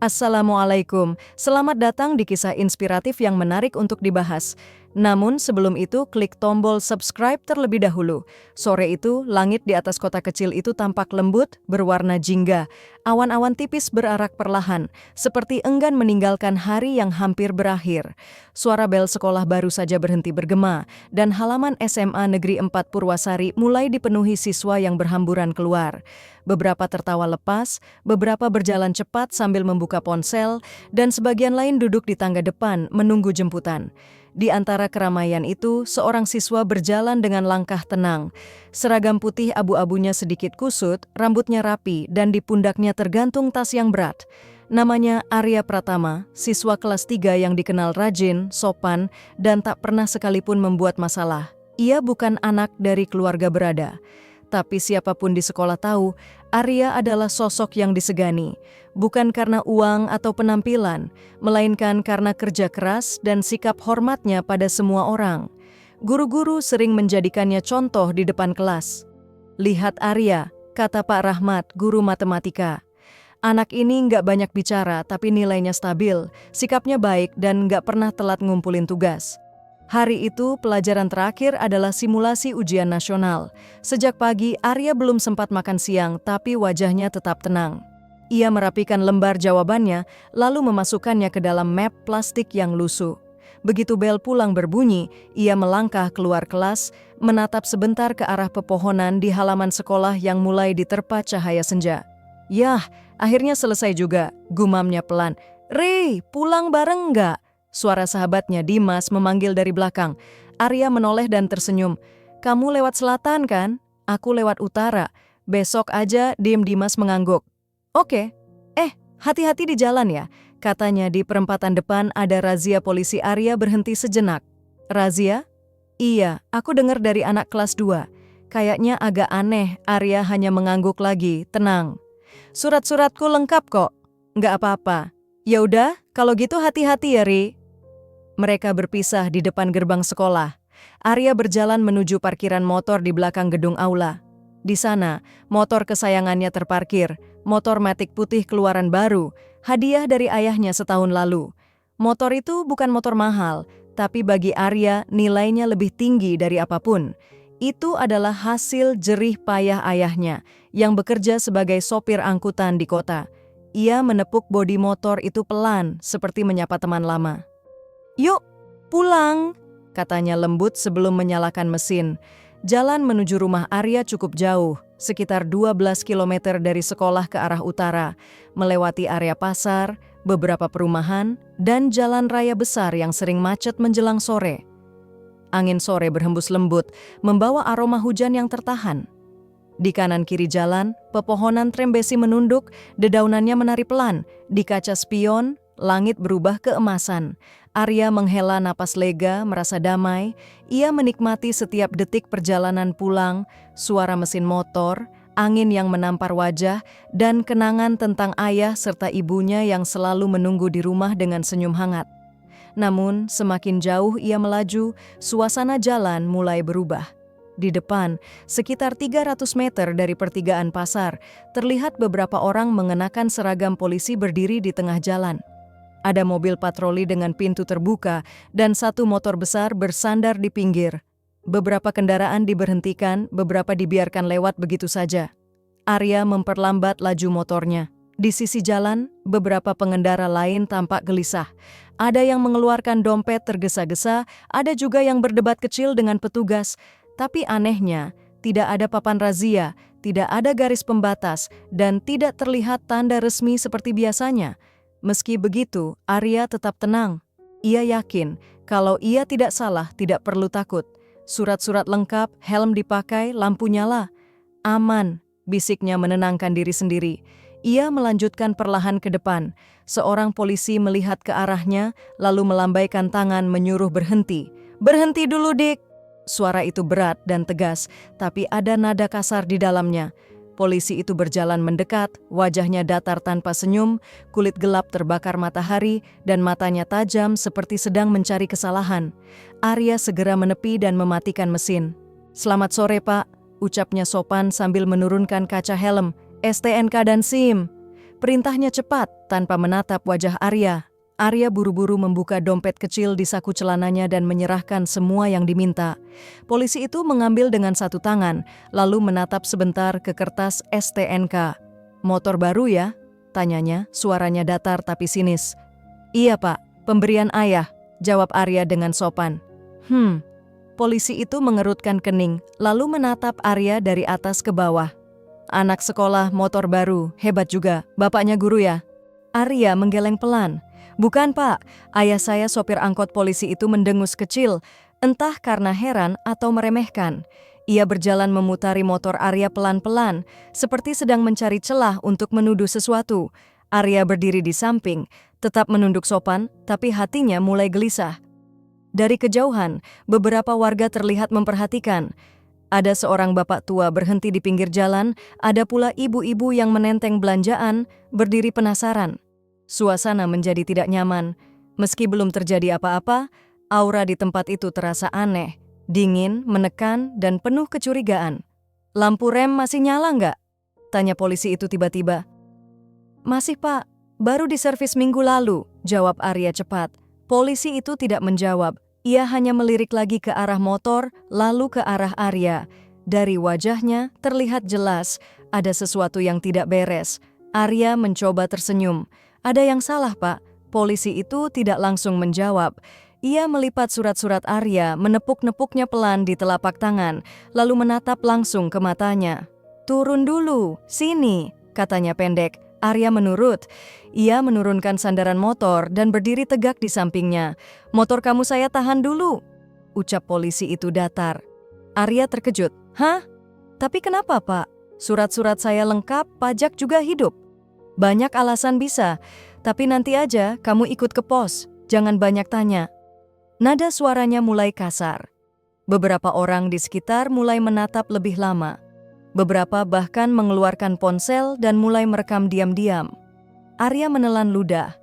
Assalamualaikum, selamat datang di kisah inspiratif yang menarik untuk dibahas. Namun sebelum itu, klik tombol subscribe terlebih dahulu. Sore itu, langit di atas kota kecil itu tampak lembut, berwarna jingga. Awan-awan tipis berarak perlahan, seperti enggan meninggalkan hari yang hampir berakhir. Suara bel sekolah baru saja berhenti bergema, dan halaman SMA Negeri 4 Purwasari mulai dipenuhi siswa yang berhamburan keluar. Beberapa tertawa lepas, beberapa berjalan cepat sambil membuka ponsel, dan sebagian lain duduk di tangga depan menunggu jemputan. Di antara keramaian itu, seorang siswa berjalan dengan langkah tenang. Seragam putih abu-abunya sedikit kusut, rambutnya rapi, dan di pundaknya tergantung tas yang berat. Namanya Arya Pratama, siswa kelas 3 yang dikenal rajin, sopan, dan tak pernah sekalipun membuat masalah. Ia bukan anak dari keluarga berada. Tapi siapapun di sekolah tahu, Arya adalah sosok yang disegani. Bukan karena uang atau penampilan, melainkan karena kerja keras dan sikap hormatnya pada semua orang. Guru-guru sering menjadikannya contoh di depan kelas. "Lihat Arya," kata Pak Rahmat, guru matematika. "Anak ini nggak banyak bicara tapi nilainya stabil, sikapnya baik dan nggak pernah telat ngumpulin tugas." Hari itu, pelajaran terakhir adalah simulasi ujian nasional. Sejak pagi, Arya belum sempat makan siang, tapi wajahnya tetap tenang. Ia merapikan lembar jawabannya, lalu memasukkannya ke dalam map plastik yang lusuh. Begitu bel pulang berbunyi, ia melangkah keluar kelas, menatap sebentar ke arah pepohonan di halaman sekolah yang mulai diterpa cahaya senja. "Yah, akhirnya selesai juga," gumamnya pelan. "Rey, pulang bareng nggak?" Suara sahabatnya Dimas memanggil dari belakang. Arya menoleh dan tersenyum. "Kamu lewat selatan kan? Aku lewat utara. Besok aja," Dimas mengangguk. "Oke. Hati-hati di jalan ya," katanya. Di perempatan depan ada razia polisi. Arya berhenti sejenak. "Razia?" "Iya, aku dengar dari anak kelas 2. Kayaknya agak aneh." Arya hanya mengangguk lagi, tenang. "Surat-suratku lengkap kok." "Nggak apa-apa." "Ya udah, kalau gitu hati-hati ya, Ri." Mereka berpisah di depan gerbang sekolah. Arya berjalan menuju parkiran motor di belakang gedung aula. Di sana, motor kesayangannya terparkir, motor Matic putih keluaran baru, hadiah dari ayahnya setahun lalu. Motor itu bukan motor mahal, tapi bagi Arya nilainya lebih tinggi dari apapun. Itu adalah hasil jerih payah ayahnya, yang bekerja sebagai sopir angkutan di kota. Ia menepuk bodi motor itu pelan, seperti menyapa teman lama. "Yuk, pulang," katanya lembut sebelum menyalakan mesin. Jalan menuju rumah Arya cukup jauh, sekitar 12 km dari sekolah ke arah utara, melewati area pasar, beberapa perumahan, dan jalan raya besar yang sering macet menjelang sore. Angin sore berhembus lembut, membawa aroma hujan yang tertahan. Di kanan kiri jalan, pepohonan trembesi menunduk, dedaunannya menari pelan. Di kaca spion, langit berubah keemasan. Arya menghela napas lega, merasa damai. Ia menikmati setiap detik perjalanan pulang, suara mesin motor, angin yang menampar wajah, dan kenangan tentang ayah serta ibunya yang selalu menunggu di rumah dengan senyum hangat. Namun, semakin jauh ia melaju, suasana jalan mulai berubah. Di depan, sekitar 300 meter dari pertigaan pasar, terlihat beberapa orang mengenakan seragam polisi berdiri di tengah jalan. Ada mobil patroli dengan pintu terbuka dan satu motor besar bersandar di pinggir. Beberapa kendaraan diberhentikan, beberapa dibiarkan lewat begitu saja. Arya memperlambat laju motornya. Di sisi jalan, beberapa pengendara lain tampak gelisah. Ada yang mengeluarkan dompet tergesa-gesa, ada juga yang berdebat kecil dengan petugas. Tapi anehnya, tidak ada papan razia, tidak ada garis pembatas, dan tidak terlihat tanda resmi seperti biasanya. Meski begitu, Arya tetap tenang. Ia yakin kalau ia tidak salah, tidak perlu takut. Surat-surat lengkap, helm dipakai, lampu nyala. "Aman," bisiknya menenangkan diri sendiri. Ia melanjutkan perlahan ke depan. Seorang polisi melihat ke arahnya, lalu melambaikan tangan menyuruh berhenti. "Berhenti dulu, Dik." Suara itu berat dan tegas, tapi ada nada kasar di dalamnya. Polisi itu berjalan mendekat, wajahnya datar tanpa senyum, kulit gelap terbakar matahari, dan matanya tajam seperti sedang mencari kesalahan. Arya segera menepi dan mematikan mesin. "Selamat sore, Pak," ucapnya sopan sambil menurunkan kaca helm. "STNK dan SIM." Perintahnya cepat, tanpa menatap wajah Arya. Arya buru-buru membuka dompet kecil di saku celananya dan menyerahkan semua yang diminta. Polisi itu mengambil dengan satu tangan, lalu menatap sebentar ke kertas STNK. "Motor baru ya?" tanyanya, suaranya datar tapi sinis. "Iya pak, pemberian ayah," jawab Arya dengan sopan. Polisi itu mengerutkan kening, lalu menatap Arya dari atas ke bawah. "Anak sekolah motor baru, hebat juga, bapaknya guru ya?" Arya menggeleng pelan. "Bukan pak, ayah saya sopir angkot polisi." Itu mendengus kecil, entah karena heran atau meremehkan. Ia berjalan memutari motor Arya pelan-pelan, seperti sedang mencari celah untuk menuduh sesuatu. Arya berdiri di samping, tetap menunduk sopan, tapi hatinya mulai gelisah. Dari kejauhan, beberapa warga terlihat memperhatikan. Ada seorang bapak tua berhenti di pinggir jalan, ada pula ibu-ibu yang menenteng belanjaan, berdiri penasaran. Suasana menjadi tidak nyaman. Meski belum terjadi apa-apa, aura di tempat itu terasa aneh, dingin, menekan, dan penuh kecurigaan. "Lampu rem masih nyala nggak?" tanya polisi itu tiba-tiba. "Masih pak, baru diservis minggu lalu," jawab Arya cepat. Polisi itu tidak menjawab, ia hanya melirik lagi ke arah motor, lalu ke arah Arya. Dari wajahnya terlihat jelas ada sesuatu yang tidak beres. Arya mencoba tersenyum. "Ada yang salah pak?" Polisi itu tidak langsung menjawab. Ia melipat surat-surat Arya, menepuk-nepuknya pelan di telapak tangan, lalu menatap langsung ke matanya. "Turun dulu, sini," katanya pendek. Arya menurut. Ia menurunkan sandaran motor dan berdiri tegak di sampingnya. "Motor kamu saya tahan dulu," ucap polisi itu datar. Arya terkejut. "Hah? Tapi kenapa pak? Surat-surat saya lengkap, pajak juga hidup." "Banyak alasan bisa, tapi nanti aja kamu ikut ke pos, jangan banyak tanya." Nada suaranya mulai kasar. Beberapa orang di sekitar mulai menatap lebih lama. Beberapa bahkan mengeluarkan ponsel dan mulai merekam diam-diam. Arya menelan ludah.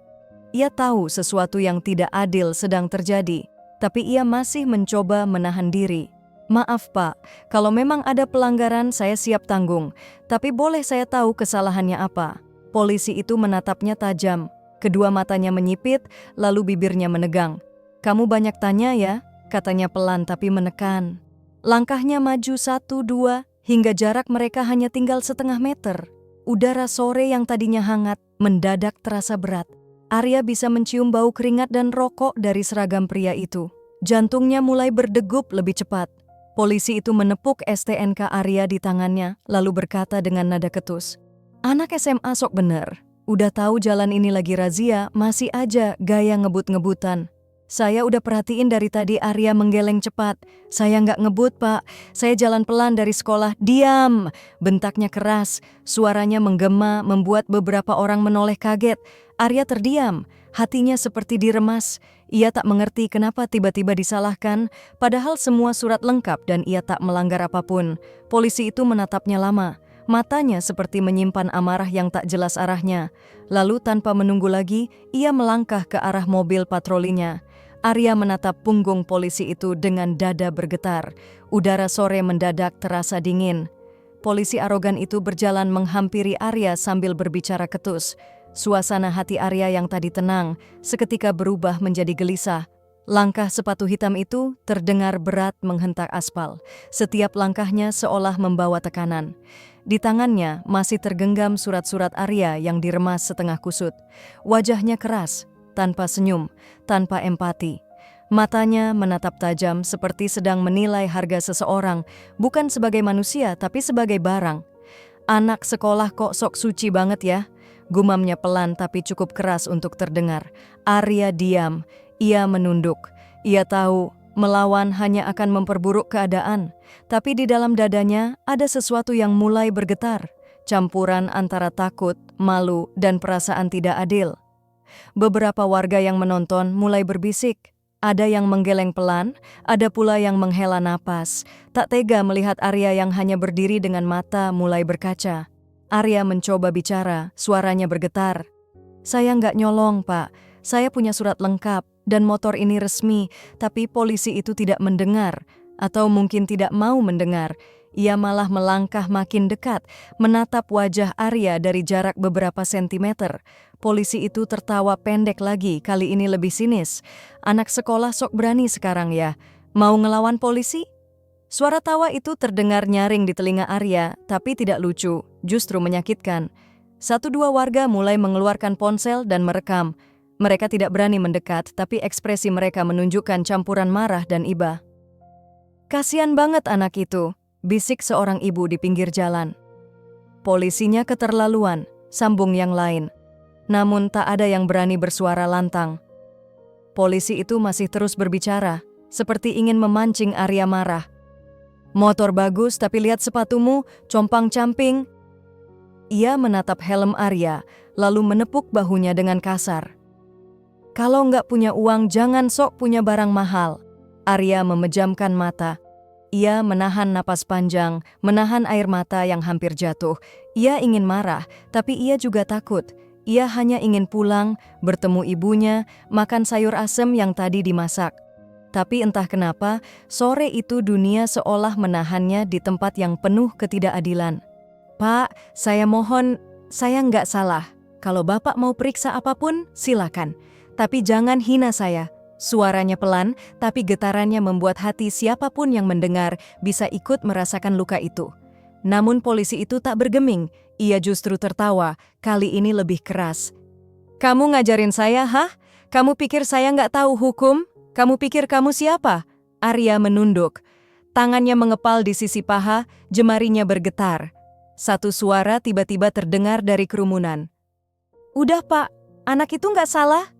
Ia tahu sesuatu yang tidak adil sedang terjadi, tapi ia masih mencoba menahan diri. "Maaf pak, kalau memang ada pelanggaran saya siap tanggung, tapi boleh saya tahu kesalahannya apa?" Polisi itu menatapnya tajam, kedua matanya menyipit, lalu bibirnya menegang. "Kamu banyak tanya ya," katanya pelan tapi menekan. Langkahnya maju 1-2, hingga jarak mereka hanya tinggal setengah meter. Udara sore yang tadinya hangat, mendadak terasa berat. Arya bisa mencium bau keringat dan rokok dari seragam pria itu. Jantungnya mulai berdegup lebih cepat. Polisi itu menepuk STNK Arya di tangannya, lalu berkata dengan nada ketus, "Anak SMA sok bener. Udah tahu jalan ini lagi razia, masih aja gaya ngebut-ngebutan." "Saya udah perhatiin dari tadi." Arya menggeleng cepat. "Saya nggak ngebut pak, saya jalan pelan dari sekolah." "Diam!" bentaknya keras. Suaranya menggema, membuat beberapa orang menoleh kaget. Arya terdiam, hatinya seperti diremas. Ia tak mengerti kenapa tiba-tiba disalahkan, padahal semua surat lengkap dan ia tak melanggar apapun. Polisi itu menatapnya lama. Matanya seperti menyimpan amarah yang tak jelas arahnya. Lalu tanpa menunggu lagi, ia melangkah ke arah mobil patrolinya. Arya menatap punggung polisi itu dengan dada bergetar. Udara sore mendadak terasa dingin. Polisi arogan itu berjalan menghampiri Arya sambil berbicara ketus. Suasana hati Arya yang tadi tenang, seketika berubah menjadi gelisah. Langkah sepatu hitam itu terdengar berat menghentak aspal. Setiap langkahnya seolah membawa tekanan. Di tangannya masih tergenggam surat-surat Arya yang diremas setengah kusut. Wajahnya keras, tanpa senyum, tanpa empati. Matanya menatap tajam seperti sedang menilai harga seseorang, bukan sebagai manusia tapi sebagai barang. "Anak sekolah kok sok suci banget ya," gumamnya pelan tapi cukup keras untuk terdengar. Arya diam, ia menunduk. Ia tahu melawan hanya akan memperburuk keadaan, tapi di dalam dadanya ada sesuatu yang mulai bergetar, campuran antara takut, malu, dan perasaan tidak adil. Beberapa warga yang menonton mulai berbisik. Ada yang menggeleng pelan, ada pula yang menghela napas. Tak tega melihat Arya yang hanya berdiri dengan mata mulai berkaca. Arya mencoba bicara, suaranya bergetar. "Saya nggak nyolong, Pak. Saya punya surat lengkap dan motor ini resmi, tapi polisi itu tidak mendengar, atau mungkin tidak mau mendengar." Ia malah melangkah makin dekat, menatap wajah Arya dari jarak beberapa sentimeter. Polisi itu tertawa pendek lagi, kali ini lebih sinis. Anak sekolah sok berani sekarang ya. Mau ngelawan polisi? Suara tawa itu terdengar nyaring di telinga Arya, tapi tidak lucu, justru menyakitkan. Satu dua warga mulai mengeluarkan ponsel dan merekam. Mereka tidak berani mendekat, tapi ekspresi mereka menunjukkan campuran marah dan iba. Kasian banget anak itu, bisik seorang ibu di pinggir jalan. Polisinya keterlaluan, sambung yang lain. Namun tak ada yang berani bersuara lantang. Polisi itu masih terus berbicara, seperti ingin memancing Arya marah. Motor bagus tapi lihat sepatumu, compang-camping. Ia menatap helm Arya, lalu menepuk bahunya dengan kasar. Kalau nggak punya uang jangan sok punya barang mahal. Arya memejamkan mata. Ia menahan napas panjang, menahan air mata yang hampir jatuh. Ia ingin marah, tapi ia juga takut. Ia hanya ingin pulang, bertemu ibunya, makan sayur asem yang tadi dimasak. Tapi entah kenapa, sore itu dunia seolah menahannya di tempat yang penuh ketidakadilan. Pak, saya mohon, saya nggak salah. Kalau Bapak mau periksa apapun, silakan. Tapi jangan hina saya. Suaranya pelan, tapi getarannya membuat hati siapapun yang mendengar bisa ikut merasakan luka itu. Namun polisi itu tak bergeming, ia justru tertawa, kali ini lebih keras. Kamu ngajarin saya, hah? Kamu pikir saya nggak tahu hukum? Kamu pikir kamu siapa? Arya menunduk. Tangannya mengepal di sisi paha, jemarinya bergetar. Satu suara tiba-tiba terdengar dari kerumunan. Udah Pak, anak itu nggak salah.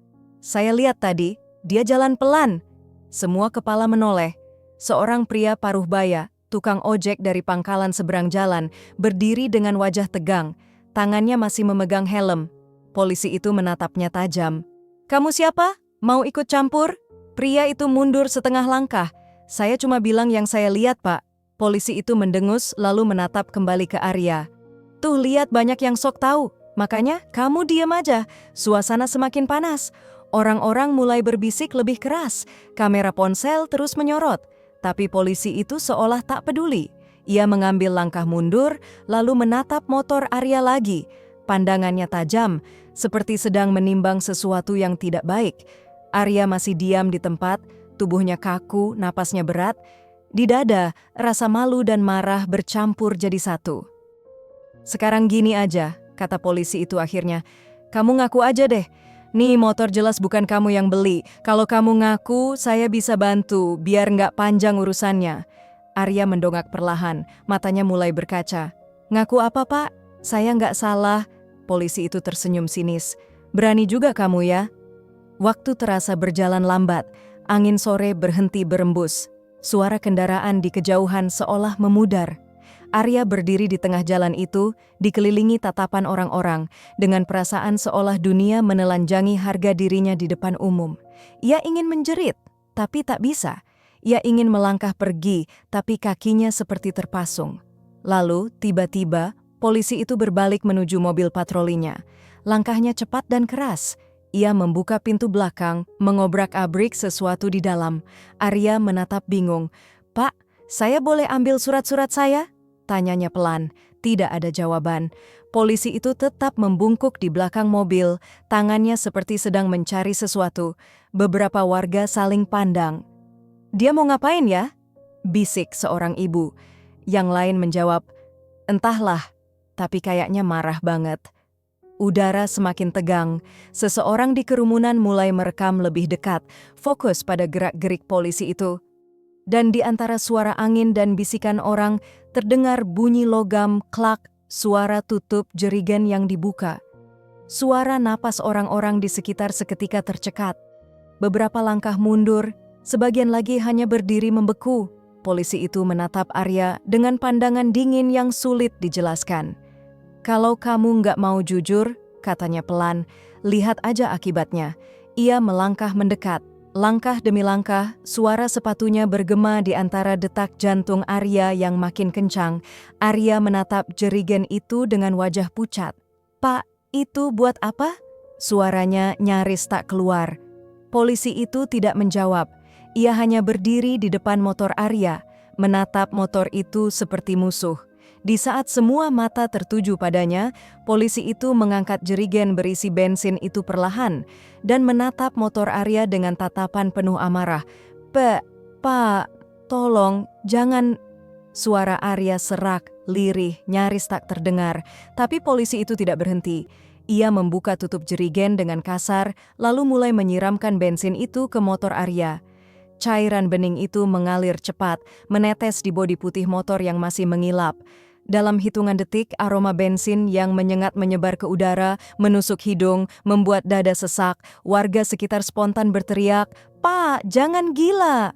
Saya lihat tadi, dia jalan pelan. Semua kepala menoleh. Seorang pria paruh baya, tukang ojek dari pangkalan seberang jalan, berdiri dengan wajah tegang. Tangannya masih memegang helm. Polisi itu menatapnya tajam. Kamu siapa? Mau ikut campur? Pria itu mundur setengah langkah. Saya cuma bilang yang saya lihat, Pak. Polisi itu mendengus lalu menatap kembali ke Arya. Tuh lihat banyak yang sok tahu. Makanya kamu diam aja. Suasana semakin panas. Orang-orang mulai berbisik lebih keras. Kamera ponsel terus menyorot. Tapi polisi itu seolah tak peduli. Ia mengambil langkah mundur lalu menatap motor Arya lagi. Pandangannya tajam, seperti sedang menimbang sesuatu yang tidak baik. Arya masih diam di tempat, tubuhnya kaku, napasnya berat. Di dada, rasa malu dan marah bercampur jadi satu. Sekarang gini aja, kata polisi itu akhirnya. Kamu ngaku aja deh. Nih motor jelas bukan kamu yang beli. Kalau kamu ngaku, saya bisa bantu, biar nggak panjang urusannya. Arya mendongak perlahan, matanya mulai berkaca. Ngaku apa, Pak? Saya nggak salah. Polisi itu tersenyum sinis. Berani juga kamu ya? Waktu terasa berjalan lambat, angin sore berhenti berembus. Suara kendaraan di kejauhan seolah memudar. Arya berdiri di tengah jalan itu, dikelilingi tatapan orang-orang, dengan perasaan seolah dunia menelanjangi harga dirinya di depan umum. Ia ingin menjerit, tapi tak bisa. Ia ingin melangkah pergi, tapi kakinya seperti terpasung. Lalu, tiba-tiba, polisi itu berbalik menuju mobil patrolinya. Langkahnya cepat dan keras. Ia membuka pintu belakang, mengobrak-abrik sesuatu di dalam. Arya menatap bingung. Pak, saya boleh ambil surat-surat saya? Tanyanya pelan. Tidak ada jawaban. Polisi itu tetap membungkuk di belakang mobil, tangannya seperti sedang mencari sesuatu. Beberapa warga saling pandang. Dia mau ngapain ya? Bisik seorang ibu. Yang lain menjawab, entahlah, tapi kayaknya marah banget. Udara semakin tegang, seseorang di kerumunan mulai merekam lebih dekat, fokus pada gerak-gerik polisi itu. Dan di antara suara angin dan bisikan orang, terdengar bunyi logam, klak, suara tutup jerigen yang dibuka. Suara napas orang-orang di sekitar seketika tercekat. Beberapa langkah mundur, sebagian lagi hanya berdiri membeku. Polisi itu menatap Arya dengan pandangan dingin yang sulit dijelaskan. Kalau kamu nggak mau jujur, katanya pelan, lihat aja akibatnya. Ia melangkah mendekat. Langkah demi langkah, suara sepatunya bergema di antara detak jantung Arya yang makin kencang. Arya menatap jerigen itu dengan wajah pucat. Pak, itu buat apa? Suaranya nyaris tak keluar. Polisi itu tidak menjawab. Ia hanya berdiri di depan motor Arya. menatap motor itu seperti musuh. Di saat semua mata tertuju padanya, polisi itu mengangkat jerigen berisi bensin itu perlahan dan menatap motor Arya dengan tatapan penuh amarah. Pak, tolong, jangan." Suara Arya serak, lirih, nyaris tak terdengar, tapi polisi itu tidak berhenti. Ia membuka tutup jerigen dengan kasar, lalu mulai menyiramkan bensin itu ke motor Arya. Cairan bening itu mengalir cepat, menetes di bodi putih motor yang masih mengilap. Dalam hitungan detik, aroma bensin yang menyengat menyebar ke udara, menusuk hidung, membuat dada sesak. Warga sekitar spontan berteriak, "Pak, jangan gila!"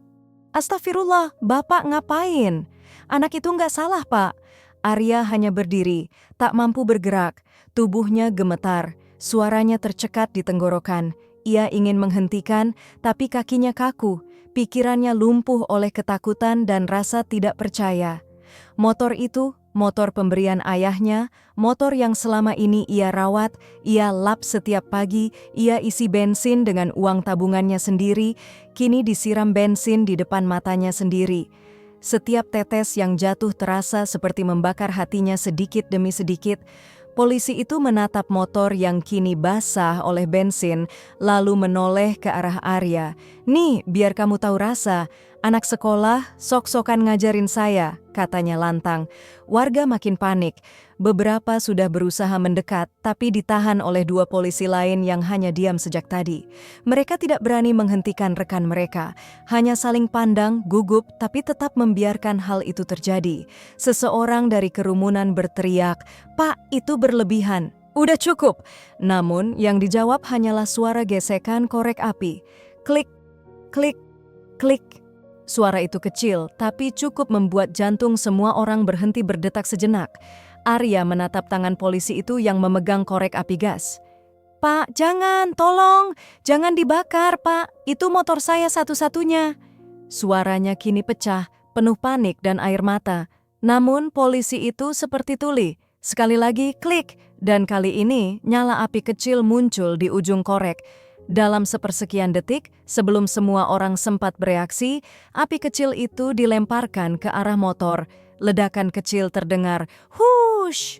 "Astagfirullah, Bapak ngapain? Anak itu nggak salah, Pak." Arya hanya berdiri, tak mampu bergerak. Tubuhnya gemetar, suaranya tercekat di tenggorokan. Ia ingin menghentikan, tapi kakinya kaku. Pikirannya lumpuh oleh ketakutan dan rasa tidak percaya. Motor itu, motor pemberian ayahnya, motor yang selama ini ia rawat, ia lap setiap pagi, ia isi bensin dengan uang tabungannya sendiri, kini disiram bensin di depan matanya sendiri. Setiap tetes yang jatuh terasa seperti membakar hatinya sedikit demi sedikit. Polisi itu menatap motor yang kini basah oleh bensin, lalu menoleh ke arah Arya. "Nih, biar kamu tahu rasa, anak sekolah sok-sokan ngajarin saya," katanya lantang. Warga makin panik. Beberapa sudah berusaha mendekat, tapi ditahan oleh dua polisi lain yang hanya diam sejak tadi. Mereka tidak berani menghentikan rekan mereka, hanya saling pandang, gugup, tapi tetap membiarkan hal itu terjadi. Seseorang dari kerumunan berteriak, "Pak, itu berlebihan. Udah cukup." Namun, yang dijawab hanyalah suara gesekan korek api. Klik, klik, klik. Suara itu kecil, tapi cukup membuat jantung semua orang berhenti berdetak sejenak. Arya menatap tangan polisi itu yang memegang korek api gas. "Pak, jangan, tolong, jangan dibakar, Pak. Itu motor saya satu-satunya." Suaranya kini pecah, penuh panik dan air mata. Namun polisi itu seperti tuli. Sekali lagi klik, dan kali ini nyala api kecil muncul di ujung korek. Dalam sepersekian detik, sebelum semua orang sempat bereaksi, api kecil itu dilemparkan ke arah motor. Ledakan kecil terdengar, "Hush!"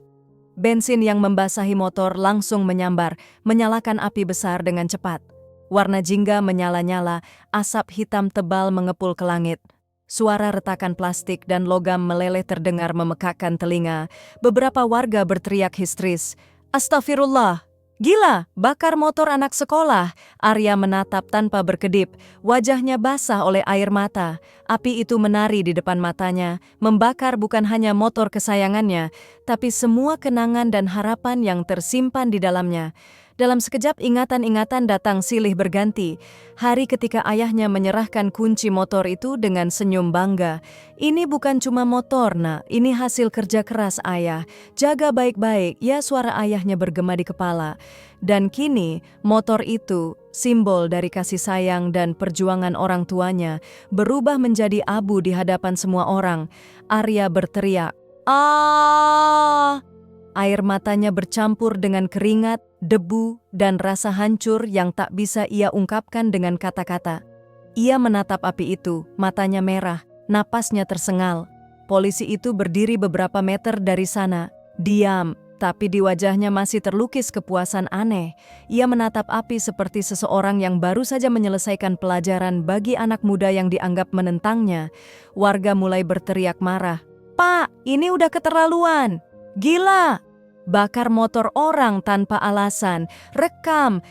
Bensin yang membasahi motor langsung menyambar, menyalakan api besar dengan cepat. Warna jingga menyala-nyala, asap hitam tebal mengepul ke langit. Suara retakan plastik dan logam meleleh terdengar memekakkan telinga. Beberapa warga berteriak histeris, "Astagfirullah! Gila, bakar motor anak sekolah." Arya menatap tanpa berkedip, wajahnya basah oleh air mata. Api itu menari di depan matanya, membakar bukan hanya motor kesayangannya, tapi semua kenangan dan harapan yang tersimpan di dalamnya. Dalam sekejap ingatan-ingatan datang silih berganti. Hari ketika ayahnya menyerahkan kunci motor itu dengan senyum bangga. "Ini bukan cuma motor, Nak. Ini hasil kerja keras ayah. Jaga baik-baik." Ya, suara ayahnya bergema di kepala. Dan kini, motor itu, simbol dari kasih sayang dan perjuangan orang tuanya, berubah menjadi abu di hadapan semua orang. Arya berteriak, "Ah!" Air matanya bercampur dengan keringat, debu, dan rasa hancur yang tak bisa ia ungkapkan dengan kata-kata. Ia menatap api itu, matanya merah, napasnya tersengal. Polisi itu berdiri beberapa meter dari sana, diam, tapi di wajahnya masih terlukis kepuasan aneh. Ia menatap api seperti seseorang yang baru saja menyelesaikan pelajaran bagi anak muda yang dianggap menentangnya. Warga mulai berteriak marah, "Pak, ini udah keterlaluan! Gila! Bakar motor orang tanpa alasan, rekam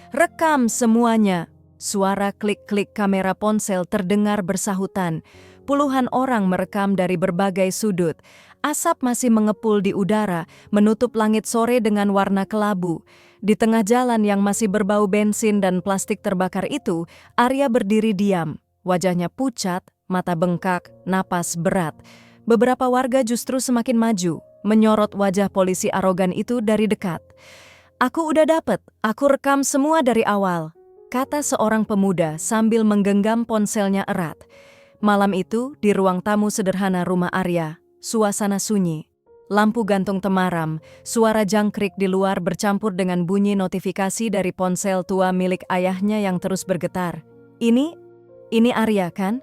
semuanya." Suara klik-klik kamera ponsel terdengar bersahutan. Puluhan orang merekam dari berbagai sudut. Asap masih mengepul di udara, menutup langit sore dengan warna kelabu. Di tengah jalan yang masih berbau bensin dan plastik terbakar itu, Arya berdiri diam. Wajahnya pucat, mata bengkak, napas berat. Beberapa warga justru semakin maju, menyorot wajah polisi arogan itu dari dekat. "Aku udah dapet, aku rekam semua dari awal," kata seorang pemuda sambil menggenggam ponselnya erat. Malam itu, di ruang tamu sederhana rumah Arya, suasana sunyi. Lampu gantung temaram, suara jangkrik di luar bercampur dengan bunyi notifikasi dari ponsel tua milik ayahnya yang terus bergetar. Ini Arya kan?"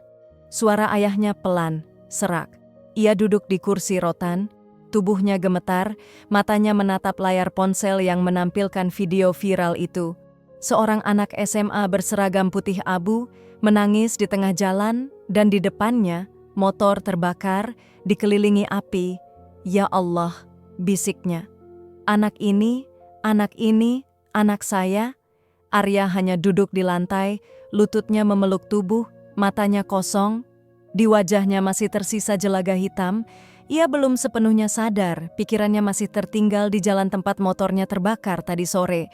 Suara ayahnya pelan, serak. Ia duduk di kursi rotan, tubuhnya gemetar, matanya menatap layar ponsel yang menampilkan video viral itu. Seorang anak SMA berseragam putih abu menangis di tengah jalan dan di depannya motor terbakar dikelilingi api. Ya Allah, bisiknya. Anak ini, anak saya. Arya hanya duduk di lantai, lututnya memeluk tubuh, matanya kosong. Di wajahnya masih tersisa jelaga hitam. Ia belum sepenuhnya sadar, pikirannya masih tertinggal di jalan tempat motornya terbakar tadi sore.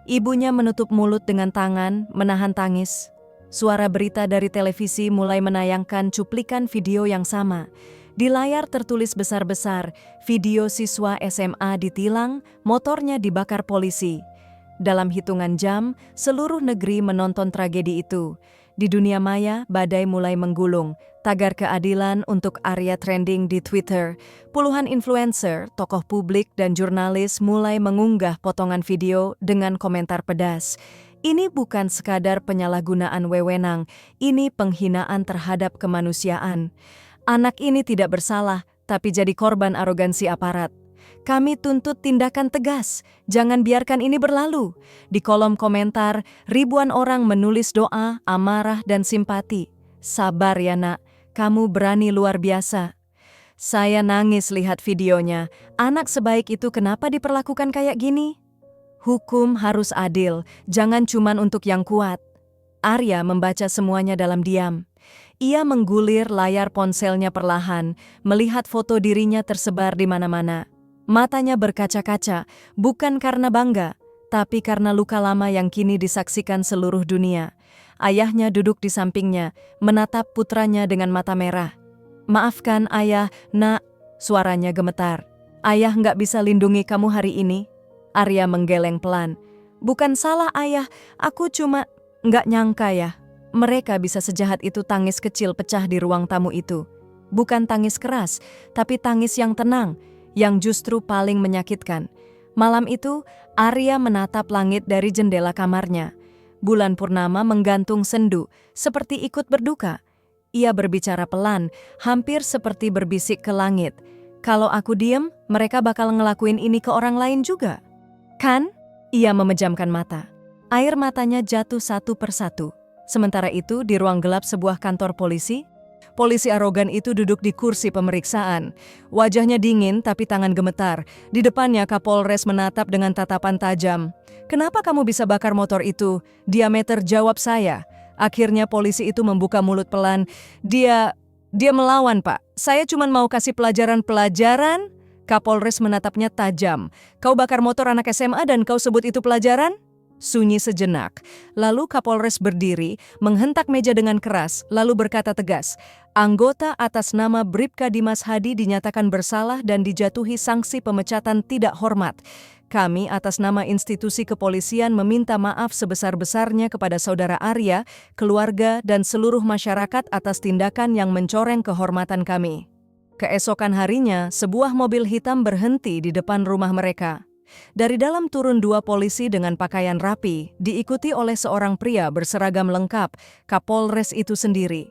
Ibunya menutup mulut dengan tangan, menahan tangis. Suara berita dari televisi mulai menayangkan cuplikan video yang sama. Di layar tertulis besar-besar, video siswa SMA ditilang, motornya dibakar polisi. Dalam hitungan jam, seluruh negeri menonton tragedi itu. Di dunia maya, badai mulai menggulung. Tagar keadilan untuk Arya trending di Twitter. Puluhan influencer, tokoh publik, dan jurnalis mulai mengunggah potongan video dengan komentar pedas. Ini bukan sekadar penyalahgunaan wewenang, ini penghinaan terhadap kemanusiaan. Anak ini tidak bersalah, tapi jadi korban arogansi aparat. Kami tuntut tindakan tegas, jangan biarkan ini berlalu. Di kolom komentar, ribuan orang menulis doa, amarah, dan simpati. Sabar ya nak, kamu berani luar biasa. Saya nangis lihat videonya, anak sebaik itu kenapa diperlakukan kayak gini? Hukum harus adil, jangan cuman untuk yang kuat. Arya membaca semuanya dalam diam. Ia menggulir layar ponselnya perlahan, melihat foto dirinya tersebar di mana-mana. Matanya berkaca-kaca, bukan karena bangga, tapi karena luka lama yang kini disaksikan seluruh dunia. Ayahnya duduk di sampingnya, menatap putranya dengan mata merah. Maafkan ayah, nak, suaranya gemetar. Ayah nggak bisa lindungi kamu hari ini. Arya menggeleng pelan. Bukan salah ayah, aku cuma nggak nyangka ya. Mereka bisa sejahat itu. Tangis kecil pecah di ruang tamu itu. Bukan tangis keras, tapi tangis yang tenang, yang justru paling menyakitkan. Malam itu, Arya menatap langit dari jendela kamarnya. Bulan purnama menggantung sendu, seperti ikut berduka. Ia berbicara pelan, hampir seperti berbisik ke langit. Kalau aku diem, mereka bakal ngelakuin ini ke orang lain juga. Kan? Ia memejamkan mata. Air matanya jatuh satu persatu. Sementara itu, di ruang gelap sebuah kantor polisi arogan itu duduk di kursi pemeriksaan. Wajahnya dingin tapi tangan gemetar. Di depannya Kapolres menatap dengan tatapan tajam. Kenapa kamu bisa bakar motor itu? Diameter jawab saya. Akhirnya polisi itu membuka mulut pelan. Dia melawan, Pak. Saya cuma mau kasih pelajaran. Kapolres menatapnya tajam. Kau bakar motor anak SMA dan kau sebut itu pelajaran? Sunyi sejenak. Lalu Kapolres berdiri, menghentak meja dengan keras, lalu berkata tegas, anggota atas nama Bribka Dimas Hadi dinyatakan bersalah dan dijatuhi sanksi pemecatan tidak hormat. Kami atas nama institusi kepolisian meminta maaf sebesar-besarnya kepada saudara Arya, keluarga, dan seluruh masyarakat atas tindakan yang mencoreng kehormatan kami. Keesokan harinya, sebuah mobil hitam berhenti di depan rumah mereka. Dari dalam turun dua polisi dengan pakaian rapi, diikuti oleh seorang pria berseragam lengkap, Kapolres itu sendiri.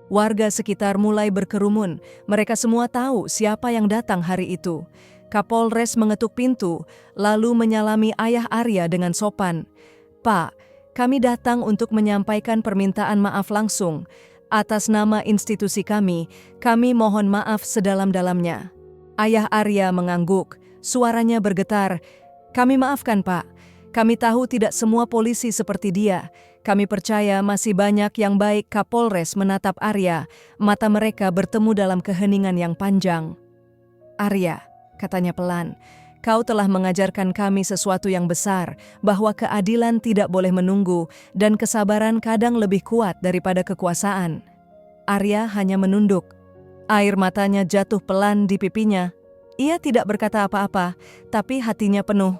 Warga sekitar mulai berkerumun, mereka semua tahu siapa yang datang hari itu. Kapolres mengetuk pintu, lalu menyalami ayah Arya dengan sopan. Pak, kami datang untuk menyampaikan permintaan maaf langsung. Atas nama institusi kami mohon maaf sedalam-dalamnya. Ayah Arya mengangguk. Suaranya bergetar. Kami maafkan, Pak. Kami tahu tidak semua polisi seperti dia. Kami percaya masih banyak yang baik. Kapolres menatap Arya. Mata mereka bertemu dalam keheningan yang panjang. Arya, katanya pelan, kau telah mengajarkan kami sesuatu yang besar, bahwa keadilan tidak boleh menunggu dan kesabaran kadang lebih kuat daripada kekuasaan. Arya hanya menunduk. Air matanya jatuh pelan di pipinya. Ia tidak berkata apa-apa, tapi hatinya penuh.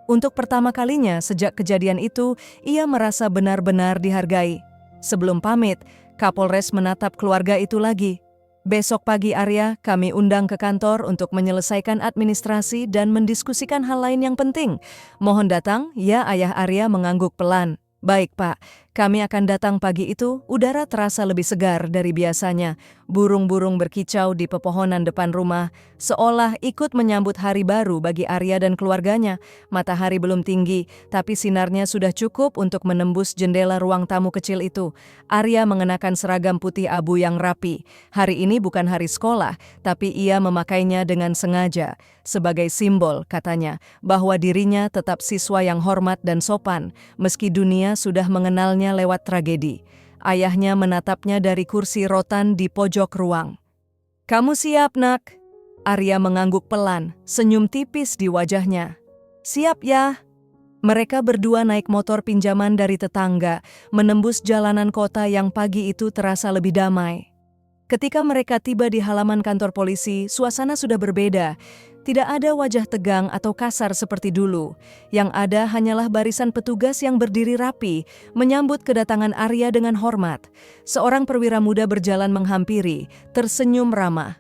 Untuk pertama kalinya sejak kejadian itu, ia merasa benar-benar dihargai. Sebelum pamit, Kapolres menatap keluarga itu lagi. Besok pagi Arya, kami undang ke kantor untuk menyelesaikan administrasi dan mendiskusikan hal lain yang penting. Mohon datang, ya ayah Arya mengangguk pelan. Baik Pak, Kami akan datang pagi itu, udara terasa lebih segar dari biasanya. Burung-burung berkicau di pepohonan depan rumah, seolah ikut menyambut hari baru bagi Arya dan keluarganya. Matahari belum tinggi, tapi sinarnya sudah cukup untuk menembus jendela ruang tamu kecil itu. Arya mengenakan seragam putih abu yang rapi. Hari ini bukan hari sekolah, tapi ia memakainya dengan sengaja. Sebagai simbol, katanya, bahwa dirinya tetap siswa yang hormat dan sopan, meski dunia sudah mengenalnya lewat tragedi. Ayahnya menatapnya dari kursi rotan di pojok ruang. "Kamu siap, nak?" Arya mengangguk pelan, senyum tipis di wajahnya. "Siap ya." Mereka berdua naik motor pinjaman dari tetangga, menembus jalanan kota yang pagi itu terasa lebih damai. Ketika mereka tiba di halaman kantor polisi, suasana sudah berbeda. Tidak ada wajah tegang atau kasar seperti dulu. Yang ada hanyalah barisan petugas yang berdiri rapi, menyambut kedatangan Arya dengan hormat. Seorang perwira muda berjalan menghampiri, tersenyum ramah.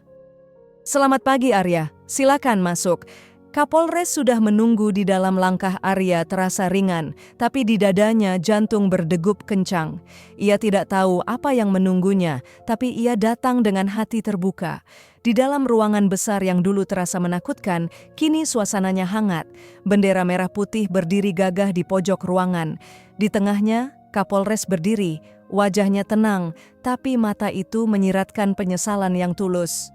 "Selamat pagi, Arya. Silakan masuk." Kapolres sudah menunggu di dalam. Langkah Arya terasa ringan, tapi di dadanya jantung berdegup kencang. Ia tidak tahu apa yang menunggunya, tapi ia datang dengan hati terbuka. Di dalam ruangan besar yang dulu terasa menakutkan, kini suasananya hangat. Bendera merah putih berdiri gagah di pojok ruangan. Di tengahnya, Kapolres berdiri, wajahnya tenang, tapi mata itu menyiratkan penyesalan yang tulus.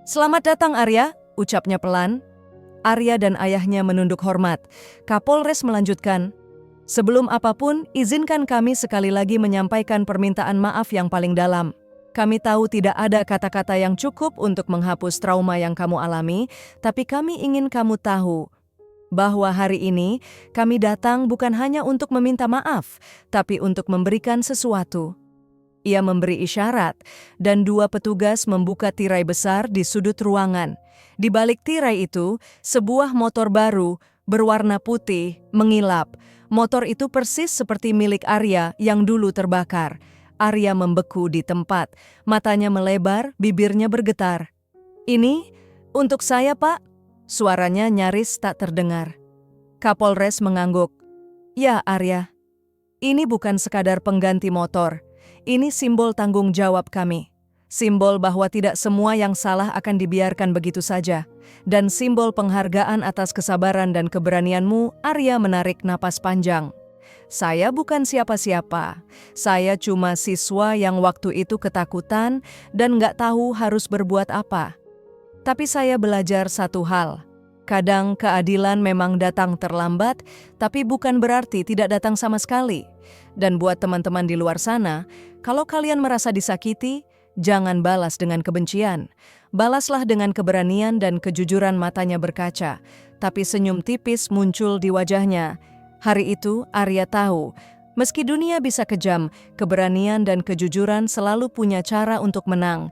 "Selamat datang, Arya," ucapnya pelan. Arya dan ayahnya menunduk hormat. Kapolres melanjutkan, "Sebelum apapun, izinkan kami sekali lagi menyampaikan permintaan maaf yang paling dalam. Kami tahu tidak ada kata-kata yang cukup untuk menghapus trauma yang kamu alami, tapi kami ingin kamu tahu bahwa hari ini kami datang bukan hanya untuk meminta maaf, tapi untuk memberikan sesuatu." Ia memberi isyarat, dan dua petugas membuka tirai besar di sudut ruangan. Di balik tirai itu, sebuah motor baru berwarna putih mengilap. Motor itu persis seperti milik Arya yang dulu terbakar. Arya membeku di tempat, matanya melebar, bibirnya bergetar. "Ini untuk saya, Pak?" Suaranya nyaris tak terdengar. Kapolres mengangguk. "Ya, Arya. Ini bukan sekadar pengganti motor. Ini simbol tanggung jawab kami. Simbol bahwa tidak semua yang salah akan dibiarkan begitu saja. Dan simbol penghargaan atas kesabaran dan keberanianmu." Arya menarik napas panjang. "Saya bukan siapa-siapa. Saya cuma siswa yang waktu itu ketakutan dan nggak tahu harus berbuat apa. Tapi saya belajar satu hal. Kadang keadilan memang datang terlambat, tapi bukan berarti tidak datang sama sekali. Dan buat teman-teman di luar sana, kalau kalian merasa disakiti, jangan balas dengan kebencian. Balaslah dengan keberanian." Dan kejujuran matanya berkaca, tapi senyum tipis muncul di wajahnya. Hari itu, Arya tahu, meski dunia bisa kejam, keberanian dan kejujuran selalu punya cara untuk menang.